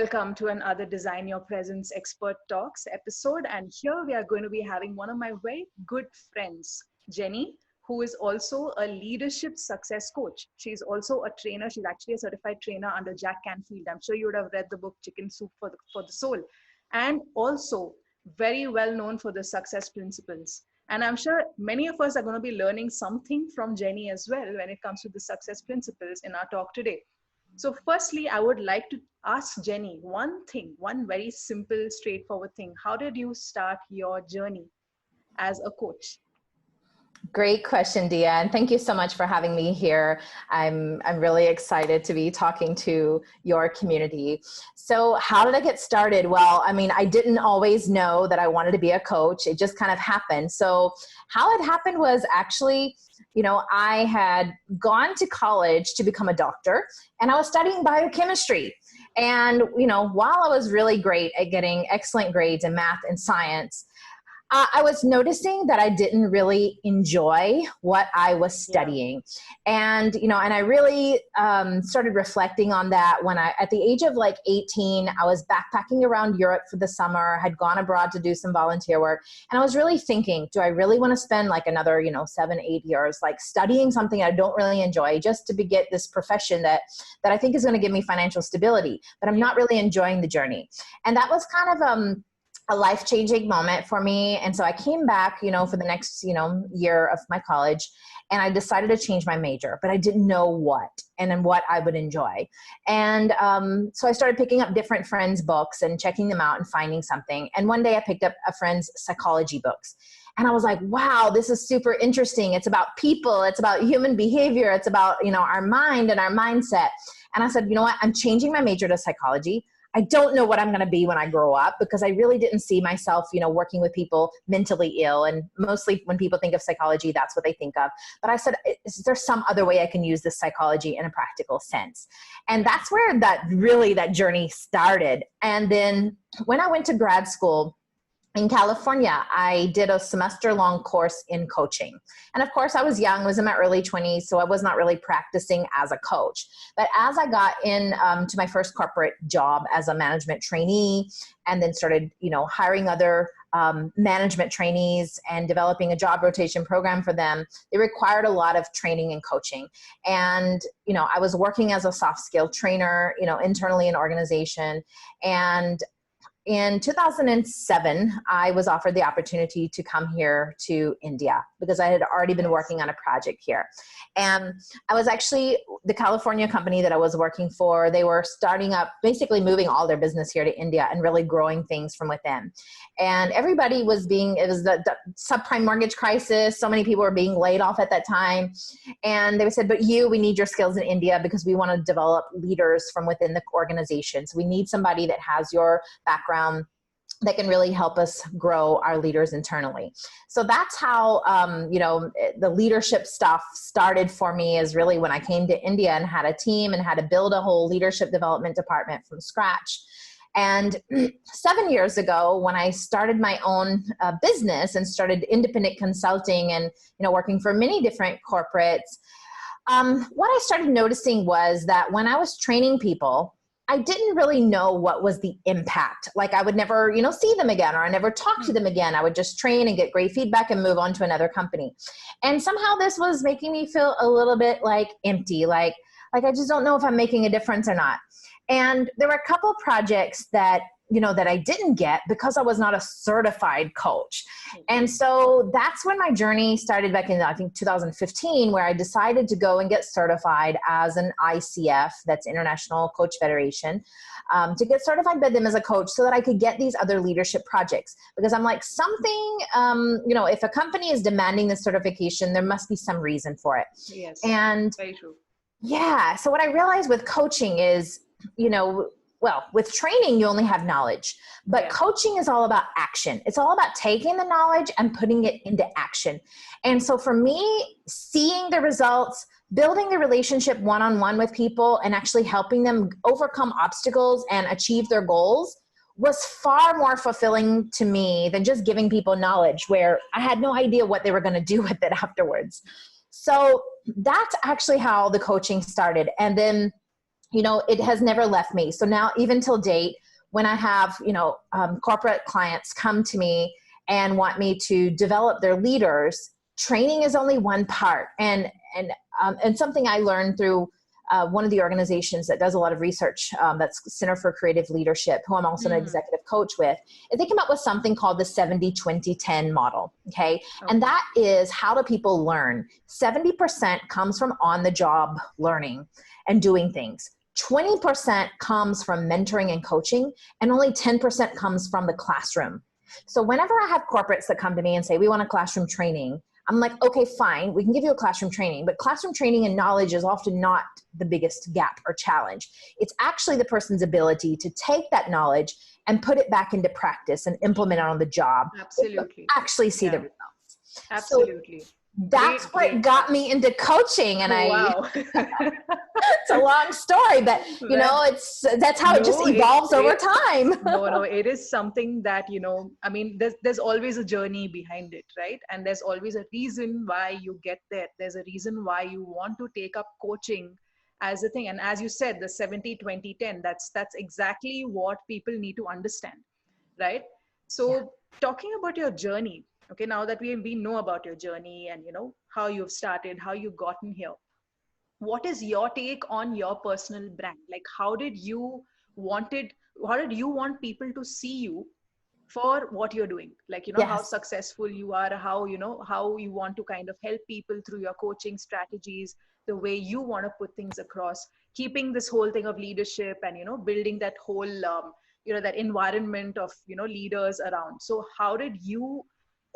Welcome to another Design Your Presence Expert Talks episode. And here we are going to be having one of my very good friends, Jenny, who is also a leadership success coach. She's also a trainer. She's actually a certified trainer under Jack Canfield. I'm sure you would have read the book Chicken Soup for the Soul. And also very well known for the success principles. And I'm sure many of us are going to be learning something from Jenny as well when it comes to the success principles in our talk today. So firstly, I would like to ask Jenny one thing, one very simple, straightforward thing. How did you start your journey as a coach? Great question, Diya, and thank you so much for having me here. I'm really excited to be talking to your community. So how did I get started? Well, I didn't always know that I wanted to be a coach. It just kind of happened. So how it happened was actually, I had gone to college to become a doctor, and I was studying biochemistry. And, while I was really great at getting excellent grades in math and science, I was noticing that I didn't really enjoy what I was studying. And, and I really started reflecting on that when at the age of 18, I was backpacking around Europe for the summer, had gone abroad to do some volunteer work. And I was really thinking, do I really want to spend another, 7, 8 years, studying something I don't really enjoy just to get this profession that I think is going to give me financial stability, but I'm not really enjoying the journey. And that was kind of, a life-changing moment for me. And so I came back, for the next, year of my college, and I decided to change my major, but I didn't know what and then what I would enjoy. And so I started picking up different friends' books and checking them out and finding something. And one day I picked up a friend's psychology books. And I was like, wow, this is super interesting. It's about people. It's about human behavior. It's about, our mind and our mindset. And I said, you know what? I'm changing my major to psychology. I don't know what I'm going to be when I grow up, because I really didn't see myself, working with people mentally ill. And mostly when people think of psychology, that's what they think of. But I said, is there some other way I can use this psychology in a practical sense? And that's where that journey started. And then when I went to grad school in California, I did a semester-long course in coaching. And of course, I was young, I was in my early 20s, so I was not really practicing as a coach. But as I got in to my first corporate job as a management trainee, and then started, hiring other management trainees and developing a job rotation program for them, they required a lot of training and coaching. And, I was working as a soft skill trainer, internally in organization. And in 2007, I was offered the opportunity to come here to India because I had already been working on a project here. And I was actually, the California company that I was working for, they were starting up, basically moving all their business here to India and really growing things from within. And everybody it was the subprime mortgage crisis. So many people were being laid off at that time. And they said, but we need your skills in India because we want to develop leaders from within the organization. So we need somebody that has your background that can really help us grow our leaders internally. So that's how, the leadership stuff started for me, is really when I came to India and had a team and had to build a whole leadership development department from scratch. And 7 years ago, when I started my own business and started independent consulting and, working for many different corporates, what I started noticing was that when I was training people, I didn't really know what was the impact. I would never, see them again, or I never talk to them again. I would just train and get great feedback and move on to another company. And somehow this was making me feel a little bit empty, like I just don't know if I'm making a difference or not. And there were a couple projects that I didn't get because I was not a certified coach. And so that's when my journey started back in, I think, 2015, where I decided to go and get certified as an ICF, that's International Coach Federation, to get certified by them as a coach so that I could get these other leadership projects. Because I'm like, something, if a company is demanding this certification, there must be some reason for it. Yes, and very true. Yeah. So what I realized with coaching is, with training, you only have knowledge, but coaching is all about action. It's all about taking the knowledge and putting it into action. And so for me, seeing the results, building the relationship one-on-one with people and actually helping them overcome obstacles and achieve their goals was far more fulfilling to me than just giving people knowledge where I had no idea what they were going to do with it afterwards. So that's actually how the coaching started. And then it has never left me. So now, even till date, when I have, corporate clients come to me and want me to develop their leaders, training is only one part. And something I learned through one of the organizations that does a lot of research, that's Center for Creative Leadership, who I'm also an executive coach with, is they came up with something called the 70-20-10 model. Okay. And that is, how do people learn? 70% comes from on the job learning and doing things. 20% comes from mentoring and coaching, and only 10% comes from the classroom. So whenever I have corporates that come to me and say, we want a classroom training, I'm like, okay, fine, we can give you a classroom training, but classroom training and knowledge is often not the biggest gap or challenge. It's actually the person's ability to take that knowledge and put it back into practice and implement it on the job. Absolutely. Actually see the results. Absolutely. So that's what got me into coaching. And wow. it's a long story, but that's how it just evolves over time. No, it is something that, I mean, there's always a journey behind it, right? And there's always a reason why you get there. There's a reason why you want to take up coaching as a thing. And as you said, the 70-20-10, that's exactly what people need to understand, right? So talking about your journey, okay, now that we know about your journey and, how you've started, how you've gotten here, what is your take on your personal brand? Like, how did you want people to see you for what you're doing? Like, how successful you are, how you want to kind of help people through your coaching strategies, the way you want to put things across, keeping this whole thing of leadership and, building that whole, that environment of, leaders around. So how did you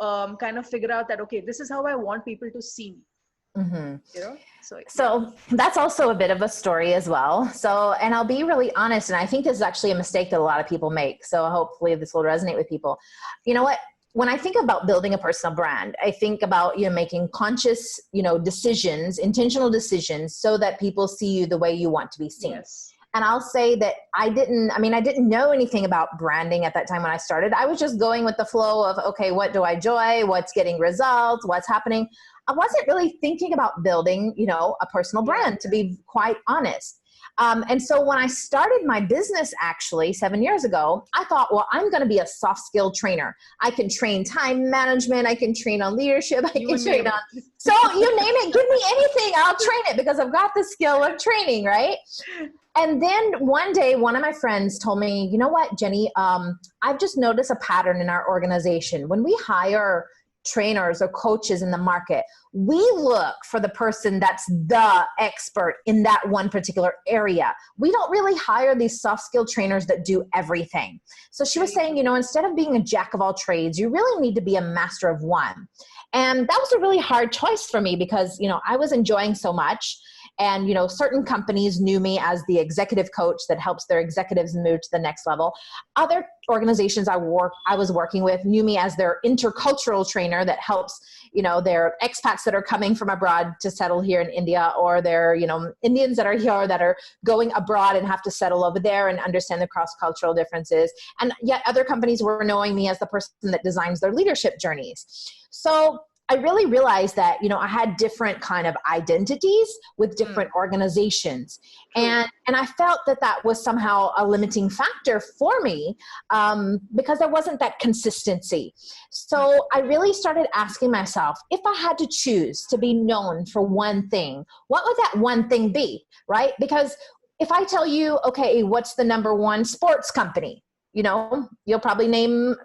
kind of figure out that, okay, this is how I want people to see me? So that's also a bit of a story as well. So, and I'll be really honest, and I think this is actually a mistake that a lot of people make. So hopefully this will resonate with people. You know what? When I think about building a personal brand, I think about, making conscious, decisions, intentional decisions, so that people see you the way you want to be seen. Yes. And I'll say that I didn't know anything about branding at that time when I started. I was just going with the flow of, okay, what do I enjoy? What's getting results? What's happening? I wasn't really thinking about building, a personal brand, to be quite honest. And so when I started my business, actually 7 years ago, I thought, well, I'm going to be a soft skill trainer. I can train time management. I can train on leadership. I can train on, so you name it, give me anything, I'll train it, because I've got the skill of training, right? And then one day, one of my friends told me, you know what, Jenny, I've just noticed a pattern in our organization. When we hire trainers or coaches in the market, we look for the person that's the expert in that one particular area. We don't really hire these soft skill trainers that do everything. So she was saying, instead of being a jack of all trades, you really need to be a master of one. And that was a really hard choice for me because, I was enjoying so much. And, certain companies knew me as the executive coach that helps their executives move to the next level. Other organizations I was working with knew me as their intercultural trainer that helps, their expats that are coming from abroad to settle here in India, or their, Indians that are here that are going abroad and have to settle over there and understand the cross-cultural differences. And yet other companies were knowing me as the person that designs their leadership journeys. So I really realized that, I had different kind of identities with different organizations. And I felt that was somehow a limiting factor for me, because there wasn't that consistency. So I really started asking myself, if I had to choose to be known for one thing, what would that one thing be, right? Because if I tell you, okay, what's the number one sports company? You'll probably name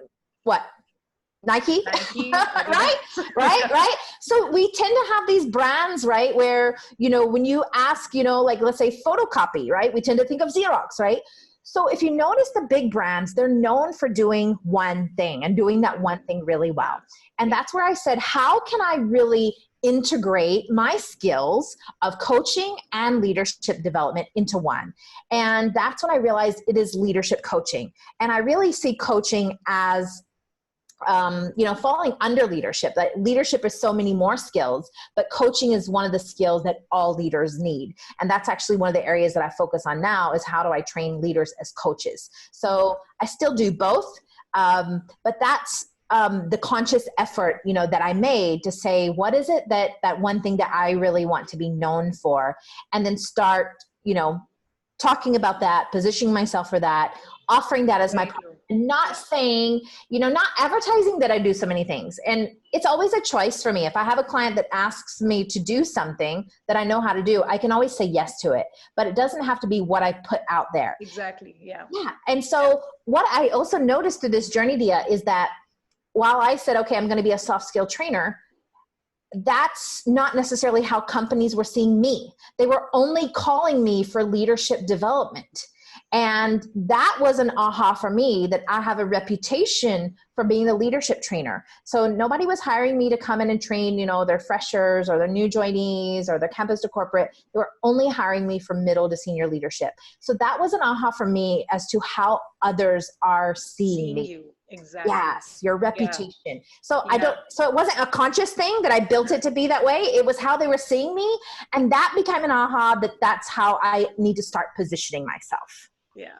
what? Nike, right. So we tend to have these brands, right, where, when you ask, like, let's say photocopy, right, we tend to think of Xerox, right? So if you notice the big brands, they're known for doing one thing and doing that one thing really well. And that's where I said, how can I really integrate my skills of coaching and leadership development into one? And that's when I realized it is leadership coaching. And I really see coaching as falling under leadership. That leadership is so many more skills, but coaching is one of the skills that all leaders need. And that's actually one of the areas that I focus on now, is how do I train leaders as coaches? So I still do both, but that's the conscious effort, that I made to say, what is it that one thing that I really want to be known for? And then start, talking about that, positioning myself for that, offering that as my Very product, true. not Yeah. saying, not advertising that I do so many things. And it's always a choice for me. If I have a client that asks me to do something that I know how to do, I can always say yes to it, but it doesn't have to be what I put out there. Exactly. Yeah. Yeah. And so Yeah. what I also noticed through this journey, Diya, is that while I said, okay, I'm going to be a soft skill trainer, that's not necessarily how companies were seeing me. They were only calling me for leadership development. And that was an aha for me, that I have a reputation for being a leadership trainer. So nobody was hiring me to come in and train, their freshers or their new joinees or their campus to corporate. They were only hiring me for middle to senior leadership. So that was an aha for me as to how others are seeing Seeing me. you. Exactly. Yes, your Yeah. reputation. So Yeah. so it wasn't a conscious thing that I built it to be that way. It was how they were seeing me. And that became an aha that that's how I need to start positioning myself. Yeah.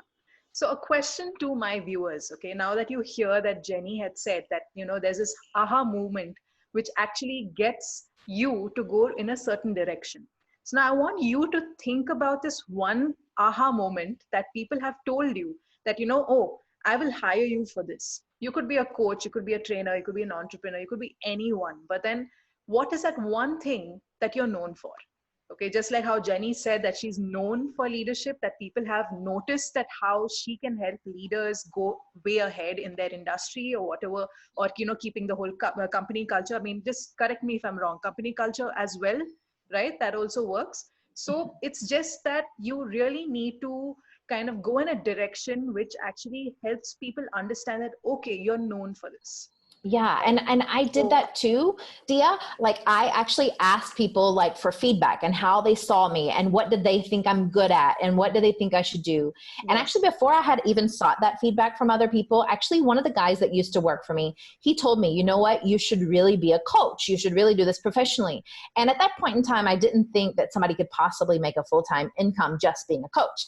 So a question to my viewers, okay, now that you hear that Jenny had said that, there's this aha movement which actually gets you to go in a certain direction. So now I want you to think about this one aha moment that people have told you that, oh, I will hire you for this. You could be a coach, you could be a trainer, you could be an entrepreneur, you could be anyone. But then what is that one thing that you're known for? Okay, just like how Jenny said that she's known for leadership, that people have noticed that how she can help leaders go way ahead in their industry or whatever, or keeping the whole company culture. I mean, just correct me if I'm wrong, company culture as well, right? That also works. So it's just that you really need to kind of go in a direction which actually helps people understand that, okay, you're known for this, Yeah. right? And I did So that too, Dia. Like I actually asked people like for feedback and how they saw me and what did they think I'm good at and what do they think I should do. And yes. actually before I had even sought that feedback from other people, actually one of the guys that used to work for me, he told me, you know what, you should really be a coach. You should really do this professionally. And at that point in time, I didn't think that somebody could possibly make a full-time income just being a coach.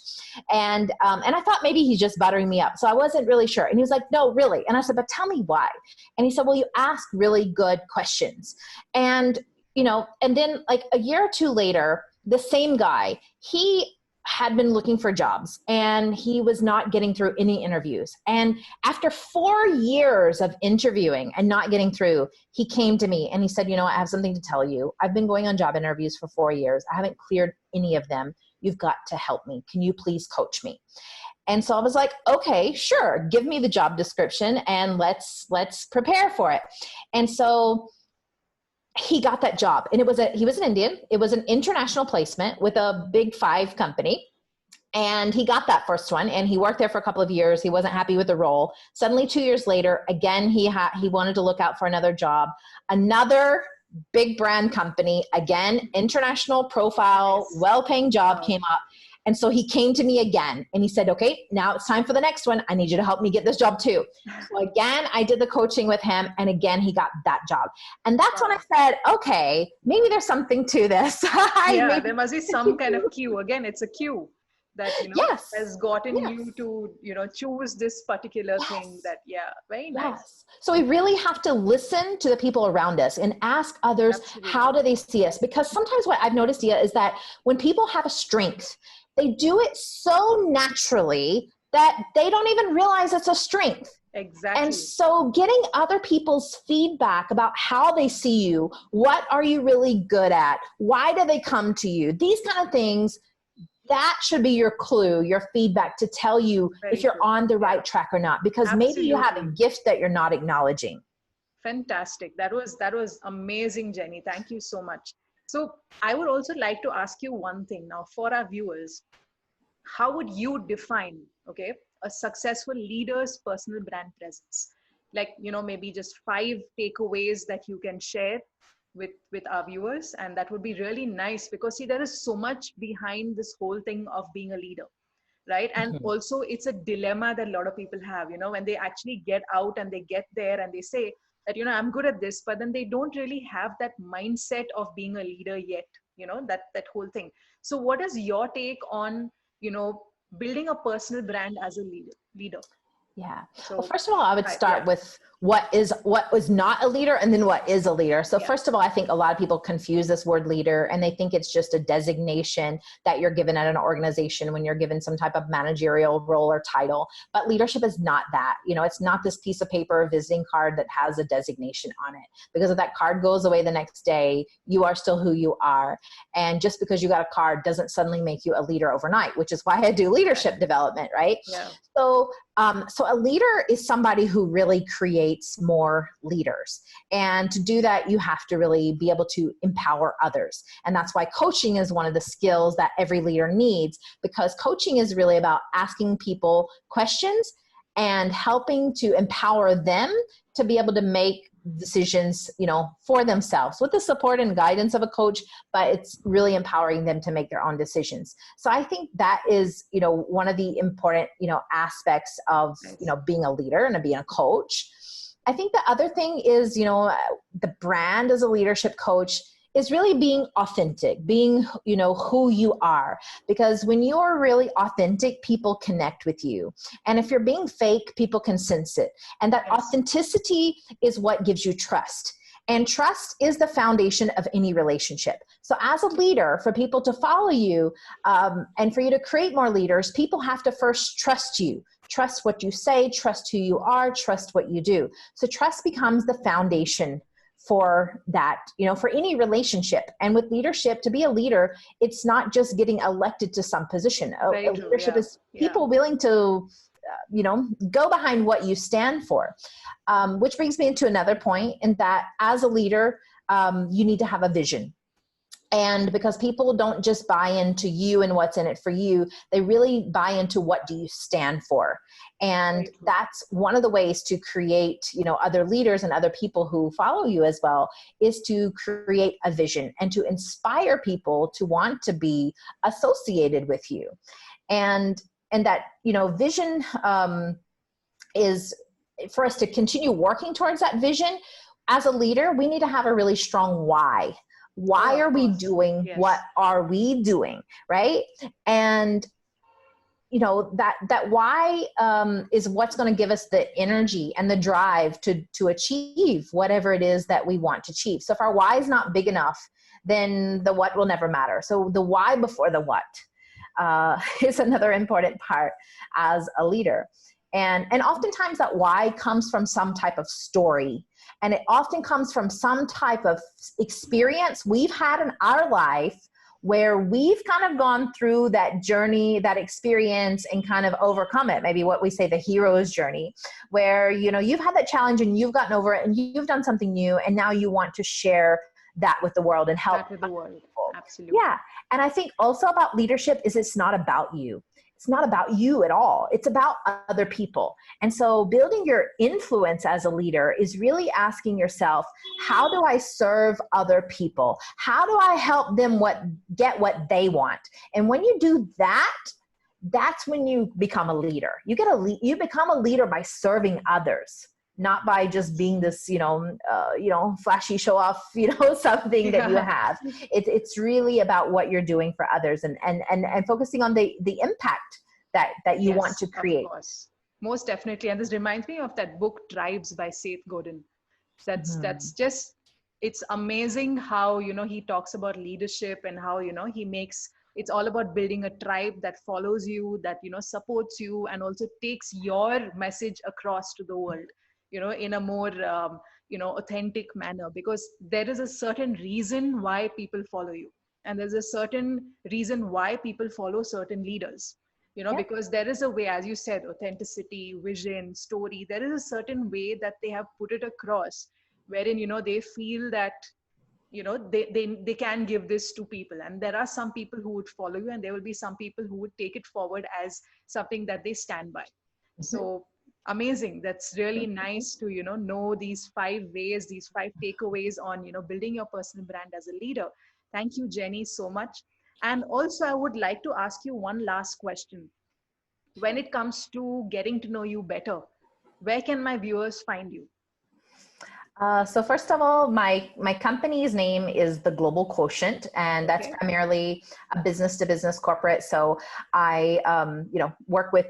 And I thought maybe he's just buttering me up. So I wasn't really sure. And he was like, no, really. And I said, but tell me why. And he said, well, you ask really good questions. And, and then like a year or two later, the same guy, he had been looking for jobs and he was not getting through any interviews. And after 4 years of interviewing and not getting through, he came to me and he said, I have something to tell you. I've been going on job interviews for 4 years. I haven't cleared any of them. You've got to help me. Can you please coach me? And so I was like, okay, sure. Give me the job description and let's prepare for it. And so he got that job and he was an Indian. It was an international placement with a big 5 company. And he got that first one and he worked there for a couple of years. He wasn't happy with the role. Suddenly 2 years later, again, he wanted to look out for another job, another big brand company, again, international profile, Nice. well-paying job Wow. came up. And so he came to me again and he said, okay, now it's time for the next one. I need you to help me get this job too. So again, I did the coaching with him and again, he got that job. And that's when I Wow. said, okay, maybe there's something to this. Yeah, Maybe there must be some kind of cue. Again, it's a cue that, yes, has gotten you yes. to, choose this particular thing Yes. that, yeah, very nice. Yes. So we really have to listen to the people around us and ask others, how Absolutely. do they see us? Because sometimes what I've noticed, Dia, is that when people have a strength, they do it so naturally that they don't even realize it's a strength. And Exactly. so getting other people's feedback about how they see you, what are you really good at? Why do they come to you? These kind of things, that should be your clue, your feedback to tell you if Very you're true. on the Yeah, right track or not, because maybe you have a absolutely. gift that you're not acknowledging. Fantastic. That was amazing, Jenny. Thank you so much. So I would also like to ask you one thing now for our viewers. How would you define, okay, a successful leader's personal brand presence? Like, maybe just 5 takeaways that you can share with our viewers, and that would be really nice because see, there is so much behind this whole thing of being a leader, right? And Mhm. also it's a dilemma that a lot of people have, when they actually get out and they get there and they say that, I'm good at this, but then they don't really have that mindset of being a leader yet, that whole thing. So what is your take on, you know building a personal brand as a leader? Yeah. Well, So first of all, I would yeah, start with what was not a leader and then what is a leader. So yeah, first of all, I think a lot of people confuse this word leader and they think it's just a designation that you're given at an organization when you're given some type of managerial role or title. But leadership is not that. It's not this piece of paper or visiting card that has a designation on it. Because if that card goes away the next day, you are still who you are. And just because you got a card doesn't suddenly make you a leader overnight, which is why I do leadership development, right? yeah, So a leader is somebody who really creates more leaders. And to do that, you have to really be able to empower others. And that's why coaching is one of the skills that every leader needs, because coaching is really about asking people questions and helping to empower them to be able to make decisions, for themselves with the support and guidance of a coach, but it's really empowering them to make their own decisions. So I think that is, one of the important, aspects of, nice. being a leader and being a coach. I think the other thing is, the brand as a leadership coach is really being authentic, being, who you are. Because when you're really authentic, people connect with you. And if you're being fake, people can sense it. And that Yes, authenticity is what gives you trust. And trust is the foundation of any relationship. So as a leader, for people to follow you and for you to create more leaders, people have to first trust you. Trust what you say, trust who you are, trust what you do. So trust becomes the foundation for that, for any relationship. And with leadership, to be a leader, it's not just getting elected to some position. very A true. leadership Yeah, is yeah, people willing to, go behind what you stand for. Which brings me into another point in that as a leader, you need to have a vision. And because people don't just buy into you and what's in it for you, they really buy into what do you stand for. very And true. that's one of the ways to create, other leaders and other people who follow you as well, is to create a vision and to inspire people to want to be associated with you. And that, vision is for us to continue working towards that vision. As a leader, we need to have a really strong why. Oh, Why of are we course. doing what Yes, are we doing, right? And that why is what's going to give us the energy and the drive to achieve whatever it is that we want to achieve. So if our why is not big enough, then the what will never matter. So the why before the what is another important part as a leader. And oftentimes that why comes from some type of story. And it often comes from some type of experience we've had in our life where we've kind of gone through that journey, that experience, and kind of overcome it. Maybe what we say the hero's journey, where, you've had that challenge and you've gotten over it and you've done something new, and now you want to share that with the world and help that with the world. people. Absolutely. Yeah. And I think also about leadership is it's not about you. It's not about you at all. It's about other people. And so building your influence as a leader is really asking yourself, how do I serve other people? How do I help them get what they want? And when you do that, that's when you become a leader. You become a leader by serving others, not by just being this, flashy show off, something that you Yeah. have. It's really about what you're doing for others and focusing on the impact that you want Yes, to of create. course. Most definitely. And this reminds me of that book Tribes by Seth Godin. That's Mhm. just, it's amazing how, he talks about leadership and how, he makes it's all about building a tribe that follows you, that, supports you, and also takes your message across to the world, in a more authentic manner, because there is a certain reason why people follow you, and there's a certain reason why people follow certain leaders, Yep. because there is a way, as you said, authenticity, vision, story, there is a certain way that they have put it across, wherein, they feel that, they can give this to people, and there are some people who would follow you, and there will be some people who would take it forward as something that they stand by. Mhm. So amazing. That's really nice to, know these 5 ways, these 5 takeaways on, building your personal brand as a leader. Thank you, Jenny, so much. And also, I would like to ask you one last question. When it comes to getting to know you better, where can my viewers find you? So first of all, my company's name is the Global Quotient, and that's Okay. primarily a business to business corporate. So I work with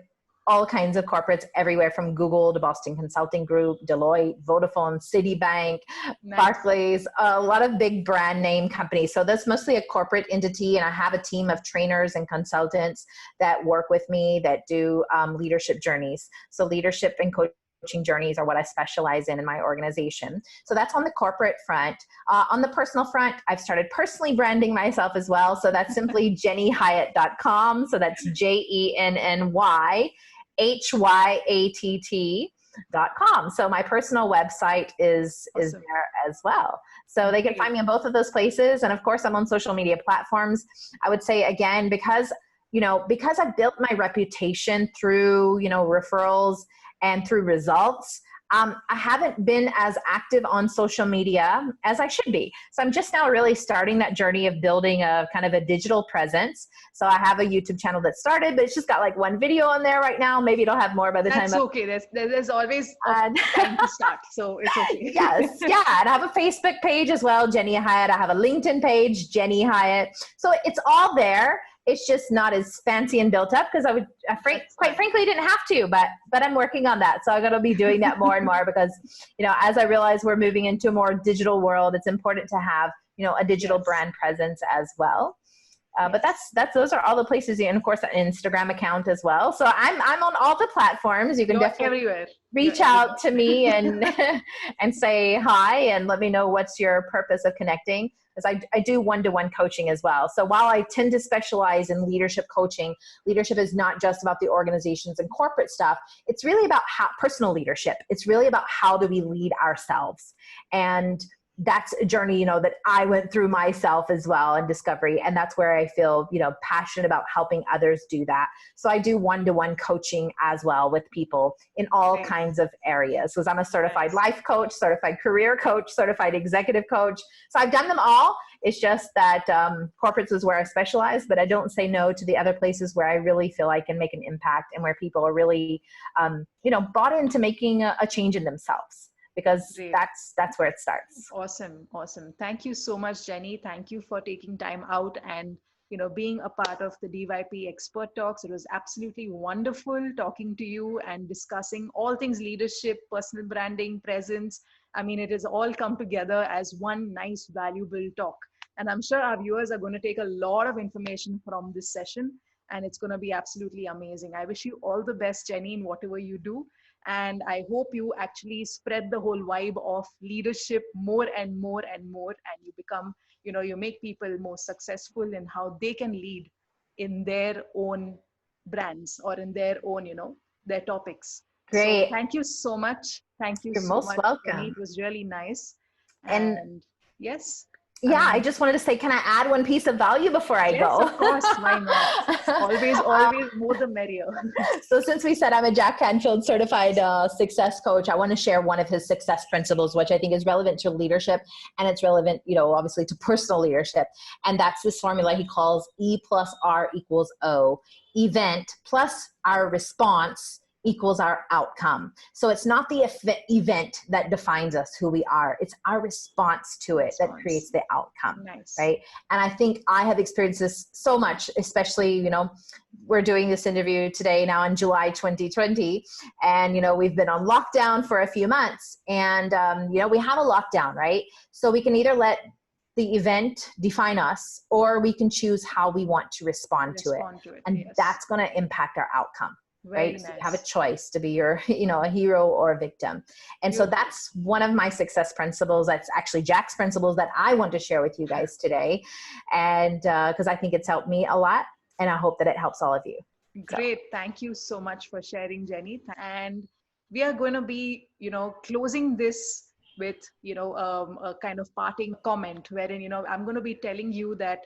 all kinds of corporates everywhere from Google to Boston Consulting Group, Deloitte, Vodafone, Citibank, Nice. Barclays, a lot of big brand name companies. So that's mostly a corporate entity. And I have a team of trainers and consultants that work with me that do leadership journeys. So leadership and coaching journeys are what I specialize in my organization. So that's on the corporate front. On the personal front, I've started personally branding myself as well. So that's simply jennyhyatt.com. So that's JennyHyatt.com. So my personal website is there as well. So they can find me in both of those places. And of course, I'm on social media platforms. I would say again, because I've built my reputation through, referrals and through results, I haven't been as active on social media as I should be. So I'm just now really starting that journey of building a kind of a digital presence. So I have a YouTube channel that started, but it's just got like one video on there right now. Maybe it'll have more by the time. That's okay. There's always time to start. So it's okay. Yes. Yeah. And I have a Facebook page as well, Jenny Hyatt. I have a LinkedIn page, Jenny Hyatt. So it's all there. It's just not as fancy and built up because quite frankly, didn't have to, but I'm working on that. So I'm going to be doing that more and more because, as I realize we're moving into a more digital world, it's important to have, a digital brand presence as well. But those are all the places, and of course, an Instagram account as well. So I'm on all the platforms. You can definitely reach out to me and and say hi and let me know what's your purpose of connecting. Because I do one-to-one coaching as well. So while I tend to specialize in leadership coaching, leadership is not just about the organizations and corporate stuff. It's really about personal leadership. It's really about how do we lead ourselves. And that's a journey, that I went through myself as well in discovery. And that's where I feel, passionate about helping others do that. So I do one-to-one coaching as well with people in all kinds of areas. Because I'm a certified life coach, certified career coach, certified executive coach. So I've done them all. It's just that corporates is where I specialize, but I don't say no to the other places where I really feel I can make an impact and where people are really, bought into making a change in themselves. Because that's where it starts. Awesome. Thank you so much, Jenny. Thank you for taking time out and being a part of the DYP Expert Talks. It was absolutely wonderful talking to you and discussing all things leadership, personal branding, presence. I mean, it has all come together as one nice, valuable talk. And I'm sure our viewers are going to take a lot of information from this session, and it's going to be absolutely amazing. I wish you all the best, Jenny, in whatever you do. And I hope you actually spread the whole vibe of leadership more and more and more. And you become, you make people more successful in how they can lead in their own brands or in their own, their topics. Great. So thank you so much. Thank you You're so most much, welcome. Jenny. It was really nice. And yes. Yeah, I just wanted to say, can I add one piece of value before I go? Yes, of course. Why not? Always more the merrier. So since we said I'm a Jack Canfield certified success coach, I want to share one of his success principles, which I think is relevant to leadership, and it's relevant, obviously to personal leadership. And that's this formula he calls E plus R equals O. Event plus our response equals our outcome. So it's not the event that defines us, who we are. It's our response to it that creates the outcome, right? And I think I have experienced this so much, especially, we're doing this interview today now in July 2020, and, we've been on lockdown for a few months, and, we have a lockdown, right? So we can either let the event define us, or we can choose how we want to respond to it. And that's going to impact our outcome. Right? So you have a choice to be your, a hero or a victim. And so that's one of my success principles. That's actually Jack's principles that I want to share with you guys today. And because I think it's helped me a lot, and I hope that it helps all of you. Great. So. Thank you so much for sharing, Jenny. And we are going to be, closing this with, a kind of parting comment wherein, I'm going to be telling you that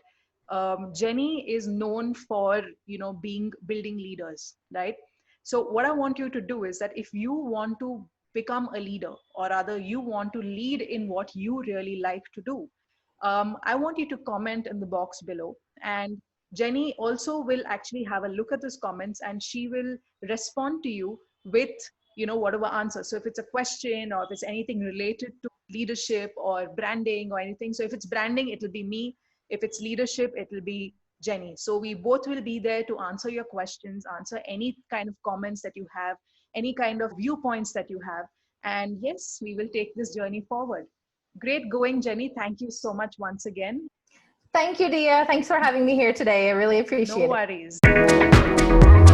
Jenny is known for, building leaders, right? So what I want you to do is that if you want to become a leader, or rather you want to lead in what you really like to do, I want you to comment in the box below. And Jenny also will actually have a look at those comments, and she will respond to you with, whatever answer. So if it's a question, or if it's anything related to leadership or branding or anything. So if it's branding, it will be me. If it's leadership, it will be Jenny. So we both will be there to answer your questions, answer any kind of comments that you have, any kind of viewpoints that you have. And yes, we will take this journey forward. Great going, Jenny. Thank you so much once again. Thank you, Diya. Thanks for having me here today. I really No appreciate it. worries.